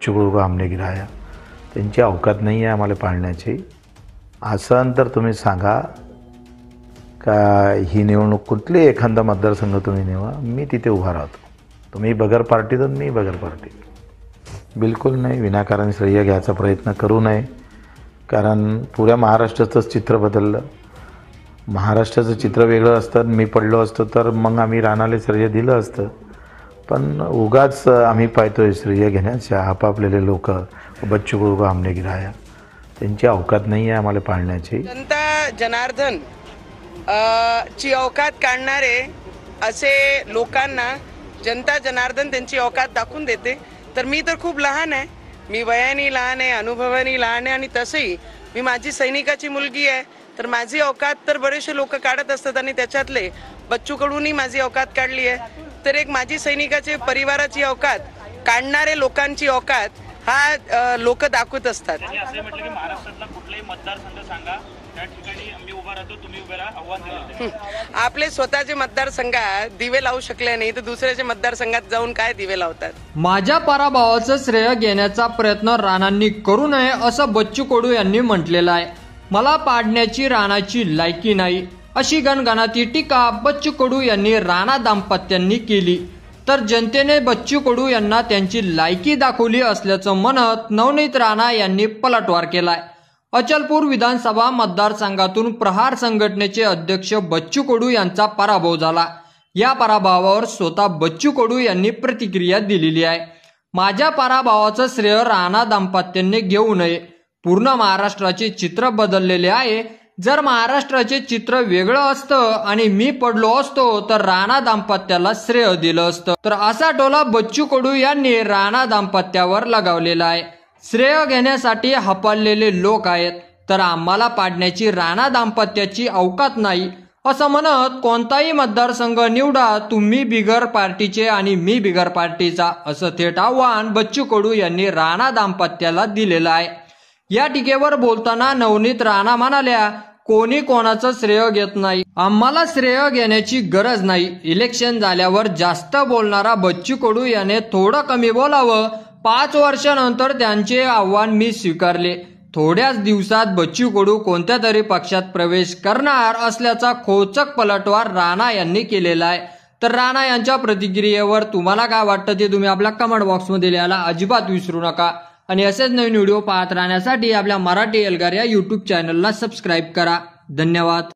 बच्चू कडू को हमने गिराया, त्यांची अवकात नाही आहे आम्हाला पाळण्याची। असं तर तुम्ही सांगा का ही निवडणूक कुठली एखादा मतदारसंघ तुम्ही नेवा, मी तिथे उभा राहतो। तुम्ही बगर पार्टी तर मी बगर पार्टी, बिलकुल नाही। विनाकारण श्रेय घ्यायचा प्रयत्न करू नये, कारण पुऱ्या महाराष्ट्राचंच चित्र बदललं। महाराष्ट्राचं चित्र वेगळं असतं, मी पडलो असतो तर मग आम्ही राणाला श्रेय दिलं असतं, पण उगाच आम्ही पाहतोय श्रेय घेण्याच्या आपापलेले लोक बच्चू कडू को हमने गिराया, त्यांची अवकात नाही आहे आम्हाला पाळण्याची। जनता जनार्दन ची अवकात काढणारे असे लोकांना जनता जनार्दन त्यांची अवकात दाखवून देते। तर मी तर खूप लहान आहे, मी वयाने लहान आहे, अनुभवाने लहान आहे, आणि तसंही मी माझी सैनिकाची मुलगी आहे, तर माझी अवकात तर बरेचसे लोक काढत असतात, आणि त्याच्यातले बच्चू कडूंनी माझी अवकात काढली आहे। तर एक माझी सैनिकाचे परिवाराची अवकात काढणारे लोकांची अवकात हा लोक दाखवत असतात। असे म्हटलं की महाराष्ट्रातला कुठलाही मतदारसंघ सांगा, त्या ठिकाणी आम्ही उभा राहतो, तुम्ही उभे राहा, आव्हान दिलं। आपले स्वतःचे मतदारसंघात दिवे लावू शकले नाही तर दुसऱ्याच्या मतदारसंघात जाऊन काय दिवे लावतात। माझ्या पराभवाचं श्रेय घेण्याचा प्रयत्न राणांनी करू नये असं बच्चू कडू यांनी म्हटलेलं आहे। मला पाडण्याची राणाची लायकी नाही अशी गणगणाती टीका बच्चू कडू यांनी राणा दाम्पत्यांनी केली। तर जनतेने बच्चू कडू यांना त्यांची लायकी दाखवली असल्याचं म्हणत नवनीत राणा यांनी पलटवार केलाय। अचलपूर विधानसभा मतदारसंघातून प्रहार संघटनेचे अध्यक्ष बच्चू कडू यांचा पराभव झाला। या पराभवावर स्वतः बच्चू कडू यांनी प्रतिक्रिया दिलेली आहे। माझ्या पराभवाचं श्रेय राणा दाम्पत्यांनी घेऊ नये, पूर्ण महाराष्ट्राचे चित्र बदललेले आहे। जर महाराष्ट्राचे चित्र वेगळं असतं आणि मी पडलो असतो तर राणा दाम्पत्याला श्रेय दिलं असतं, तर असा टोला बच्चू कडू यांनी राणा दाम्पत्यावर लगावलेला आहे। श्रेय घेण्यासाठी हपाळलेले लोक आहेत, तर आम्हाला पाडण्याची राणा दाम्पत्याची अवकात नाही असं म्हणत कोणताही मतदारसंघ निवडा, तुम्ही बिगर पार्टीचे आणि मी बिगर पार्टीचा, असं थेट आव्हान बच्चू कडू यांनी राणा दाम्पत्याला दिलेलं आहे। या टीकेवर बोलताना नवनीत राणा म्हणाल्या, कोणी कोणाचं श्रेय घेत नाही, आम्हाला श्रेय घेण्याची गरज नाही। इलेक्शन झाल्यावर जास्त बोलणारा बच्चू कडू याने थोडं कमी बोलावं। 5 वर्षानंतर त्यांचे आव्हान मी स्वीकारले। थोड्याच दिवसात बच्चू कडू कोणत्या तरी पक्षात प्रवेश करणार असल्याचा खोचक पलटवार राणा यांनी केलेला आहे। तर राणा यांच्या प्रतिक्रियेवर तुम्हाला काय वाटतं ते तुम्ही आपल्या कमेंट बॉक्समध्ये लिहायला अजिबात विसरू नका, आणि असेच नवीन व्हिडिओ पाहत राहण्यासाठी आपल्या मराठी एल्गार या यूट्यूब चॅनलला सबस्क्राईब करा। धन्यवाद।